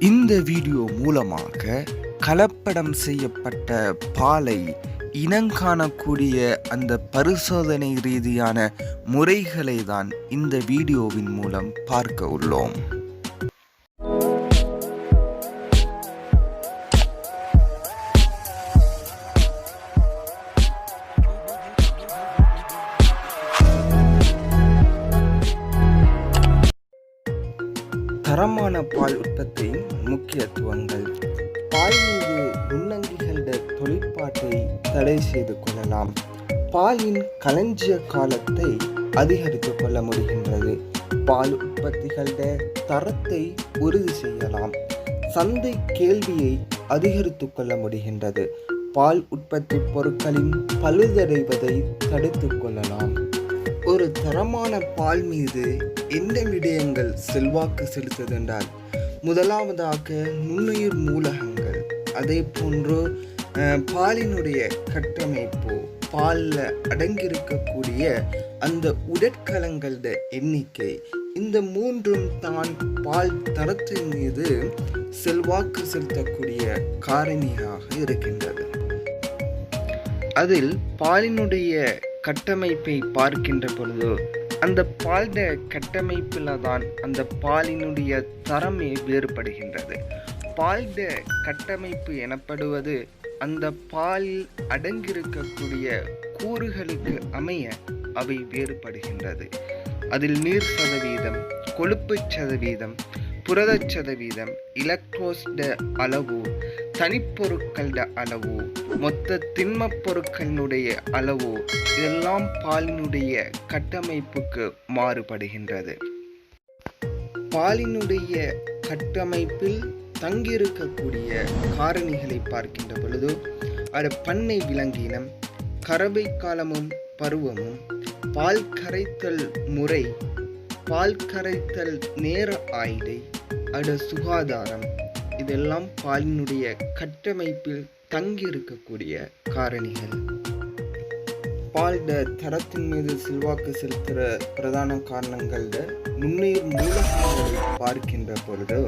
இந்த வீடியோ மூலமாக கலப்படம் செய்யப்பட்ட பாலை இனங்காணக்கூடிய அந்த பரிசோதனை ரீதியான முறைகளை தான் இந்த வீடியோவின் மூலம் பார்க்க உள்ளோம். தரமான பால் உற்பத்தியின் முக்கியத்துவங்கள். பால் மீது நுண்ணங்கிகளுடைய தொழிற்பாட்டை தடை செய்து கொள்ளலாம். பாலின் களஞ்சிய காலத்தை அதிகரித்துக் கொள்ள முடிகின்றது. பால் உற்பத்திகளுடைய தரத்தை உறுதி செய்யலாம். சந்தை கேள்வியை அதிகரித்துக் கொள்ள முடிகின்றது. பால் உற்பத்தி பொருட்களின் பழுதடைவதை தடுத்துக் கொள்ளலாம். ஒரு தரமான பால் மீது என்ன விடயங்கள் செல்வாக்கு செலுத்துதென்றால், முதலாவதாக நுண்ணுயிர் மூலகங்கள், அதே போன்று பாலினுடைய கட்டமைப்பு, பாலில் அடங்கியிருக்கக்கூடிய அந்த உடற்கலங்களோட எண்ணிக்கை, இந்த மூன்றும் தான் பால் தரத்தின் மீது செல்வாக்கு செலுத்தக்கூடிய காரணியாக இருக்கின்றது. அதில் பாலினுடைய கட்டமைப்பை பார்க்கின்ற பொழுது அந்த பால்ட கட்டமைப்பில் தான் அந்த பாலினுடைய தரமே வேறுபடுகின்றது. பால்ட கட்டமைப்பு எனப்படுவது அந்த பாலில் அடங்கியிருக்கக்கூடிய கூறுகளுக்கு அமைய அவை வேறுபடுகின்றது. அதில் நீர் சதவீதம், கொழுப்பு சதவீதம், புரத சதவீதம், இலக்ட்ரோஸ்ட அளவு, தனிப்பொருட்கள அளவு, மொத்த திண்மப் பொருட்களினுடைய அளவு, இதெல்லாம் பாலினுடைய கட்டமைப்புக்கு மாறுபடுகின்றது. பாலினுடைய கட்டமைப்பில் தங்கியிருக்கக்கூடிய காரணிகளை பார்க்கின்ற பொழுது அது பண்ணை விலங்கினம், கறவை காலமும் பருவமும், பால் கரைத்தல் முறை, பால் கரைத்தல் நேர ஆய்டை, சுகாதாரம், இதெல்லாம் பாலினுடைய கட்டமைப்பில் தங்கியிருக்கக்கூடிய காரணிகள். பால்ட தரத்தின் மீது செல்வாக்கு செலுத்துகிற பிரதான காரணங்கள நுண்ணுயிர் மூலகங்களை பார்க்கின்ற பொழுது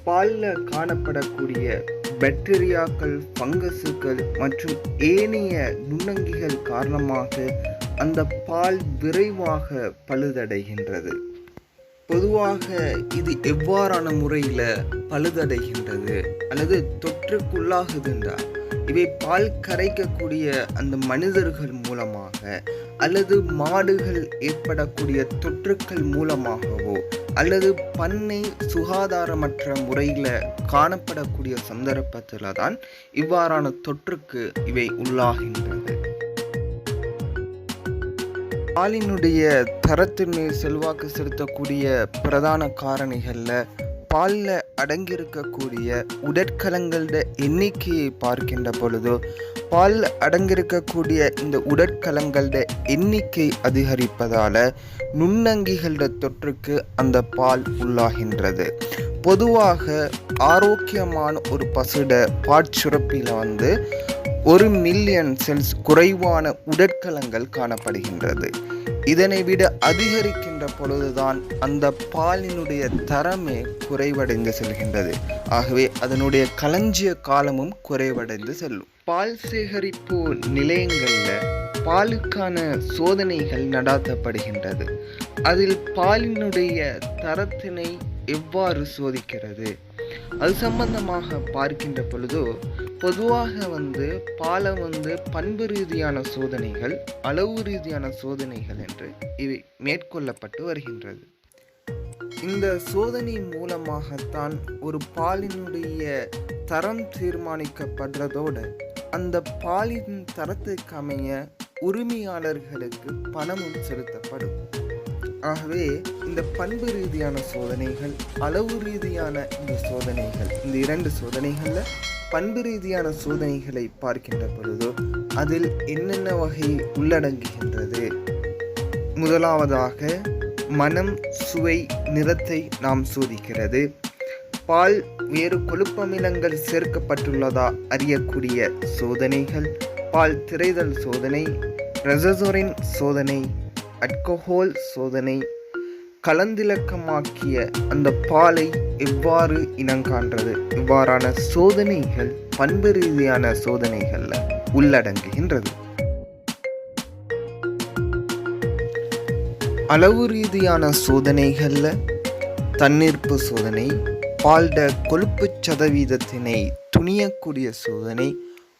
பாலில் காணப்படக்கூடிய பாக்டீரியாக்கள், பங்கசுகள் மற்றும் ஏனைய நுண்ணங்கிகள் காரணமாக அந்த பால் விரைவாக பழுதடைகின்றது. பொதுவாக இது எவ்வாறான முறையில் பழுதடைகின்றது அல்லது தொற்றுக்குள்ளாகுகின்றார்? இவை பால் கரைக்கக்கூடிய அந்த மனிதர்கள் மூலமாக அல்லது மாடுகள் ஏற்படக்கூடிய தொற்றுக்கள் மூலமாகவோ அல்லது பண்ணை சுகாதாரமற்ற முறையில் காணப்படக்கூடிய சந்தர்ப்பத்தில் தான் இவ்வாறான தொற்றுக்கு இவை உள்ளாகின்றது. பாலினுடைய தரத்தின் மீது செல்வாக்கு செலுத்தக்கூடிய பிரதான காரணிகளில் பாலில் அடங்கியிருக்கக்கூடிய உடற்கலங்களோட எண்ணிக்கையை பார்க்கின்ற பொழுது பாலில் அடங்கியிருக்கக்கூடிய இந்த உடற்கலங்களோட எண்ணிக்கை அதிகரிப்பதால் நுண்ணங்கிகளோட தொற்றுக்கு அந்த பால் உள்ளாகின்றது. பொதுவாக ஆரோக்கியமான ஒரு பசுட பாற்சுரப்பில் 1 மில்லியன் செல்ஸ் குறைவான உடற்கலங்கள் காணப்படுகின்றது. இதனை விட அதிகரிக்கின்ற பொழுதுதான் அந்த பாலினுடைய தரமே குறைவடைந்து செல்கின்றது. ஆகவே அதனுடைய களஞ்சிய காலமும் குறைவடைந்து செல்லும். பால் சேகரிப்பு நிலையங்களில் பாலுக்கான சோதனைகள் நடாத்தப்படுகின்றது. அதில் பாலினுடைய தரத்தினை எவ்வாறு சோதிக்கிறது அது சம்பந்தமாக பார்க்கின்ற பொழுது பொதுவாக பாலை பண்பு ரீதியான சோதனைகள், அளவு ரீதியான சோதனைகள் என்று இவை மேற்கொள்ளப்பட்டு வருகின்றது. இந்த சோதனை மூலமாகத்தான் ஒரு பாலினுடைய தரம் தீர்மானிக்கப்படுறதோடு அந்த பாலின் தரத்துக்கு அமைய உரிமையாளர்களுக்கு பணமும் செலுத்தப்படும். ஆகவே இந்த பண்பு ரீதியான சோதனைகள், அளவு ரீதியான இந்த சோதனைகள், இந்த 2 சோதனைகளில் பண்பு ரீதியான சோதனைகளை பார்க்கின்ற பொழுது அதில் என்னென்ன வகை உள்ளடங்குகின்றது? முதலாவதாக மனம், சுவை, நிறத்தை நாம் சோதிக்கிறது. பால் வேறு கொழுப்பமிலங்கள் சேர்க்கப்பட்டுள்ளதா அறியக்கூடிய சோதனைகள், பால் திரைதல் சோதனை, ரெசசோரின் சோதனை, அல்கோஹால் சோதனை, கலந்திலக்கமாக்கிய அந்த பாலை எவ்வாறு இனங்காண்றது? இவ்வாறான சோதனைகள் பண்பு ரீதியான சோதனைகள்ல உள்ளடங்குகின்றது. அளவு ரீதியான சோதனைகள்ல தன்னிருப்பு சோதனை, பால்ட கொழுப்பு சதவீதத்தினை துணியக்கூடிய சோதனை,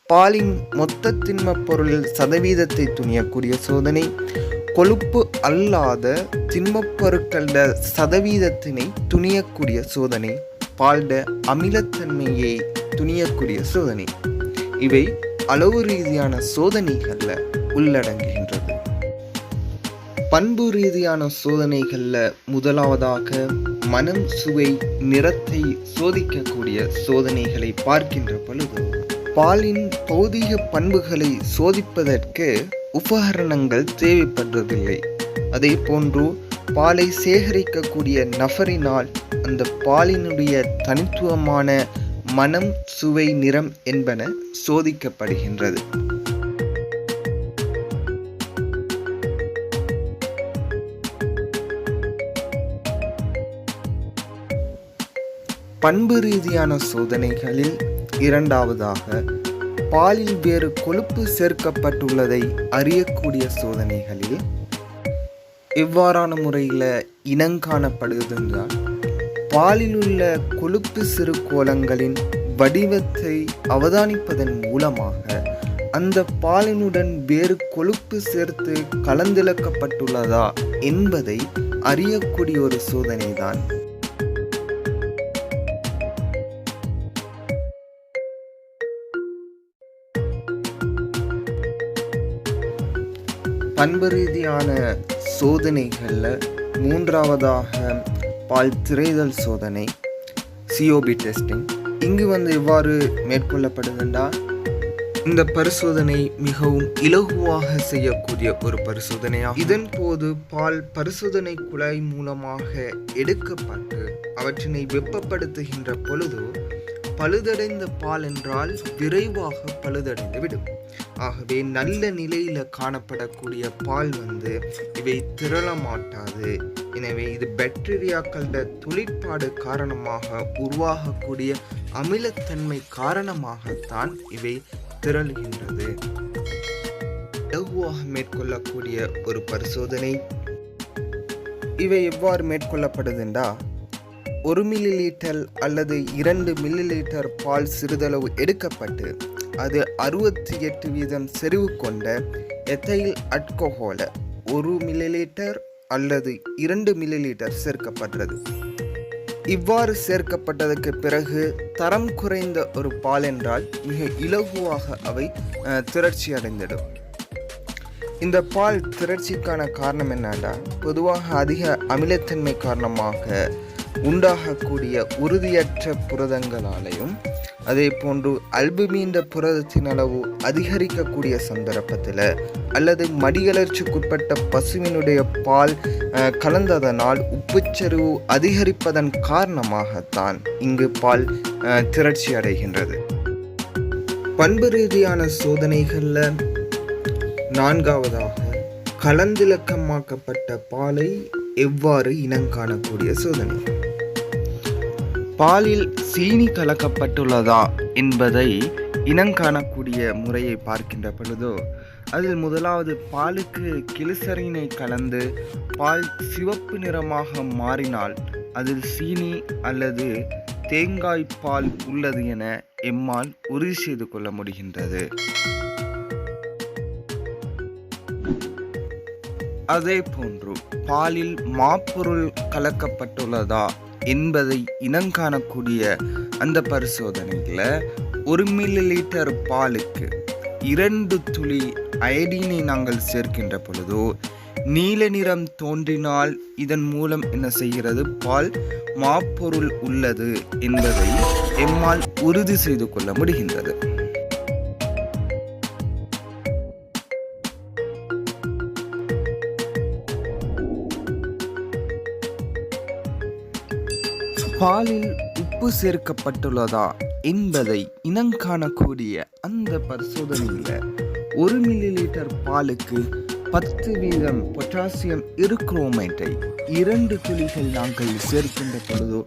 பாலின் மொத்த திண்ம பொருள் சதவீதத்தை துணியக்கூடிய சோதனை, கொழுப்பு அல்லாத திண்மப்பொருட்கள சதவீதத்தினை துணியக்கூடிய சோதனை, பால்ட அமிலத்தன்மையை துணியக்கூடிய சோதனை, இவை அளவு ரீதியான சோதனைகள்ல உள்ளடங்குகின்றது. பண்பு ரீதியான சோதனைகள்ல முதலாவதாக மனம், சுவை, நிறத்தை சோதிக்கக்கூடிய சோதனைகளை பார்க்கின்ற பொழுது பாலின் பௌதிக பண்புகளை சோதிப்பதற்கு உபகரணங்கள் தேவைப்படுவதில்லை. அதே போன்று பாலை சேகரிக்கக்கூடிய நபரினால் அந்த பாலினுடைய தனித்துவமான மனம், சுவை, நிறம் என்பன சோதிக்கப்படுகின்றது. பண்பு ரீதியான சோதனைகளில் இரண்டாவதாக பாலில் வேறு கொழுப்பு சேர்க்கப்பட்டுள்ளதை அறியக்கூடிய சோதனைகளில் எவ்வாறான முறையில் இனங்காணப்படுவதென்றால், பாலில் உள்ள கொழுப்பு சிறுகோளங்களின் வடிவத்தை அவதானிப்பதன் மூலமாக அந்த பாலினுடன் வேறு கொழுப்பு சேர்த்து கலந்திலக்கப்பட்டுள்ளதா என்பதை அறியக்கூடிய ஒரு சோதனைதான் பண்பு ரீதியான சோதனைகளில் மூன்றாவதாக பால் திரைதல் சோதனை, சிஓபி டெஸ்டிங். இங்கு எவ்வாறு மேற்கொள்ளப்படுகின்றால், இந்த பரிசோதனை மிகவும் இலகுவாக செய்யக்கூடிய ஒரு பரிசோதனையாகும். இதன் போது பால் பரிசோதனை குழாய் மூலமாக எடுக்கப்பட்டு அவற்றினை வெப்பப்படுத்துகின்ற பொழுது பழுதடைந்த பால் என்றால் விரைவாக பழுதடைந்து விடும். ஆகவே நல்ல நிலையில காணப்படக்கூடிய பால் இவை திரள மாட்டாது. எனவே இது பாக்டீரியாக்களோட தொழிற்பாடு காரணமாக உருவாகக்கூடிய அமிலத்தன்மை காரணமாகத்தான் இவை திரளுகின்றது. இலகுவாக மேற்கொள்ளக்கூடிய ஒரு பரிசோதனை. இவை எவ்வாறு மேற்கொள்ளப்படுதுண்டா, 1 மில்லிலீட்டர் அல்லது 2 மில்லிலீட்டர் பால் சிறிதளவு எடுக்கப்பட்டு அது 68% செறிவு கொண்ட எத்தைல் ஆல்கஹால் 1 மில்லிலீட்டர் அல்லது 2 மில்லிலீட்டர் சேர்க்கப்படுறது. இவ்வாறு சேர்க்கப்பட்டதற்கு பிறகு தரம் குறைந்த ஒரு பால் என்றால் மிக இலகுவாக அவை திரட்சி அடைந்திடும். இந்த பால் திரட்சிக்கான காரணம் என்னன்னா, பொதுவாக அதிக அமிலத்தன்மை காரணமாக உண்டாகக்கூடிய உறுதியற்ற புரதங்களாலையும் அதே போன்று அல்புமின் புரதத்தின் அளவு அதிகரிக்கக்கூடிய சந்தர்ப்பத்தில் அல்லது மடிகளர்ச்சிக்குட்பட்ட பசுவினுடைய பால் கலந்ததனால் உப்புச்சரிவு அதிகரிப்பதன் காரணமாகத்தான் இங்கு பால் திரட்சி அடைகின்றது. பண்பு ரீதியான சோதனைகளில் நான்காவதாக கலந்திலக்கமாக்கப்பட்ட பாலை எவ்வாறு இனங்காணக்கூடிய சோதனை. பாலில் சீனி கலக்கப்பட்டுள்ளதா என்பதை இனங்காணக்கூடிய முறையை பார்க்கின்ற பொழுதோ, அதில் முதலாவது பாலுக்கு கிளிசரினை கலந்து பால் சிவப்பு நிறமாக மாறினால் அதில் சீனி அல்லது தேங்காய் பால் உள்ளது என எம்மால் உறுதி செய்து கொள்ள முடிகின்றது. அதே போன்று பாலில் மாப்பொருள் கலக்கப்பட்டுள்ளதா என்பதை இனங்காணக்கூடிய அந்த பரிசோதனையில் 1 மில்லிலீட்டர் பாலுக்கு 2 துளி அயடினை நாங்கள் சேர்க்கின்ற பொழுதோ நீல நிறம் தோன்றினால் இதன் மூலம் என்ன செய்கிறது, பால் மாப்பொருள் உள்ளது என்பதை எம்மால் உறுதி செய்து கொள்ள முடிகின்றது. பாலில் உப்பு சேர்க்கப்பட்டுள்ளதா என்பதை இனங்காணக்கூடிய அந்த பரிசோதனையில் 1 மில்லிலீட்டர் பாலுக்கு 10% பொட்டாசியம் இருக்கிறோமேட்டை 2 துளிகள் நாங்கள் சேர்க்கின்ற பொழுதோ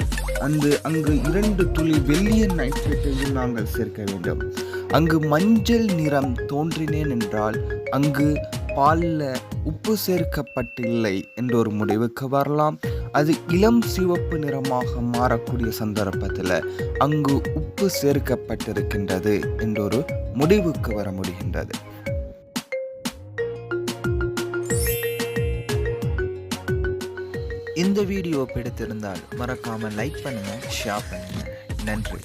அங்கு 2 துளி வெள்ளிய நைட்ரேட்டையும் நாங்கள் சேர்க்க வேண்டும். அங்கு மஞ்சள் நிறம் தோன்றினேன் என்றால் அங்கு பாலில் உப்பு சேர்க்கப்பட்டில்லை என்ற ஒரு முடிவுக்கு வரலாம். அது இளம் சிவப்பு நிறமாக மாறக்கூடிய சந்தர்ப்பத்தில் அங்கு உப்பு சேர்க்கப்பட்டிருக்கின்றது என்ற ஒரு முடிவுக்கு வர முடிகின்றது. இந்த வீடியோ பிடித்திருந்தால் மறக்காமல் லைக் பண்ணுங்க, ஷேர் பண்ணுங்க. நன்றி.